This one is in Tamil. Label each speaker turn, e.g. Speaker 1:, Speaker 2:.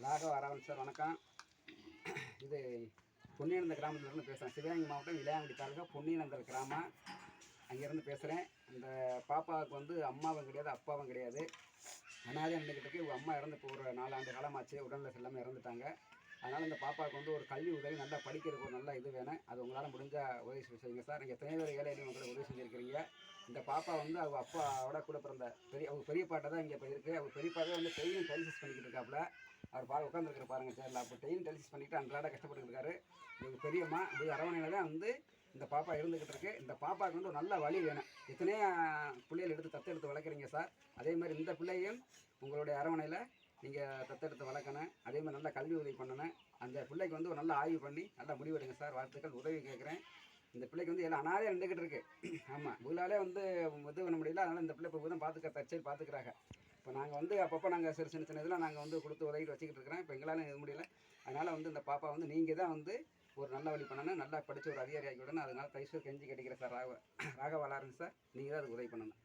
Speaker 1: ராகவ ஆராவன் சார் வணக்கம். இது பொன்னியனந்தல் கிராமத்துலேருந்து பேசுகிறேன். சிவகங்கை மாவட்டம் இளையாங்குடி தாலுகா பொன்னியனந்தல் கிராமம். அங்கேருந்து பேசுகிறேன். இந்த பாப்பாவுக்கு வந்து அம்மாவும் கிடையாது, அப்பாவும் கிடையாது. அனாதையாக நின்றுக்கிட்டு இவங்க அம்மா இறந்து இப்போ ஒரு 4 ஆண்டு காலமாச்சு. உடல்நிலை எல்லாமே இறந்துட்டாங்க. அதனால் இந்த பாப்பாவுக்கு வந்து ஒரு கல்வி உதவி, நல்லா படிக்கிறதுக்கு ஒரு நல்ல இது வேணும். அது உங்களால் முடிஞ்சால் உதவி செய்யுங்க சார். நீங்கள் எத்தனை பேர் ஏழையிலையும் உங்களை உதவி செஞ்சுருக்கிறீங்க. இந்த பாப்பா வந்து அவங்க அப்பாவோட கூட பிறந்த அவங்க பெரியப்பாட்டை தான் இங்கே இருக்குது. அவங்க பெரியப்பாவே வந்து டெய்லியும் டெலிசிஸ் பண்ணிக்கிட்டு இருக்காப்புல. அவர் உட்காந்துருக்கிற பாருங்க சேரில். அப்போ டெய்லியும் டெலிசிஸ் பண்ணிவிட்டு அன்றாட கஷ்டப்பட்டு இருக்காரு. இவங்க பெரியம்மா இது அரவணையில் தான் வந்து இந்த பாப்பா இருந்துக்கிட்டு இருக்கு. இந்த பாப்பாவுக்கு வந்து ஒரு நல்ல வழி வேணும். எத்தனையோ பிள்ளைகள் எடுத்து தத்தெடுத்து வளர்க்குறீங்க சார். அதே மாதிரி இந்த பிள்ளையும் உங்களுடைய அரவணையில் நீங்கள் தத்தெடுத்து வளர்க்கணும். அதே மாதிரி நல்லா கல்வி உதவி பண்ணணும். அந்த பிள்ளைக்கு வந்து ஒரு நல்ல ஆய்வு பண்ணி நல்லா முடிவெடுங்க சார். வாழ்த்துக்கள். உதவி கேட்குறேன். இந்த பிள்ளைக்கு வந்து எல்லாம் அனாதையாக இருந்துக்கிட்டு இருக்கு. ஆமாம், இவங்களாலே வந்து இது பண்ண முடியல. அதனால் இந்த பிள்ளை இப்போ தான் தற்செயல் பார்த்துக்கிறாங்க. இப்போ நாங்கள் வந்து அப்பப்போ நாங்கள் சின்ன இதெல்லாம் நாங்கள் வந்து கொடுத்து உதவிட்டு வச்சுக்கிட்டு இருக்கிறோம். இப்போ எங்களால் இது முடியல. அதனால் வந்து இந்த பாப்பா வந்து நீங்கள் தான் வந்து ஒரு நல்ல வழி பண்ணணும். நல்லா படித்து ஒரு அதிகாரி ஆக்கி விடணும். அதனால் தயவுசெய்து கெஞ்சி கேட்டுக்கிறேன் சார். ராகவ ஆராவன் சார், நீங்கள் தான் அதுக்கு உதவி பண்ணணும்.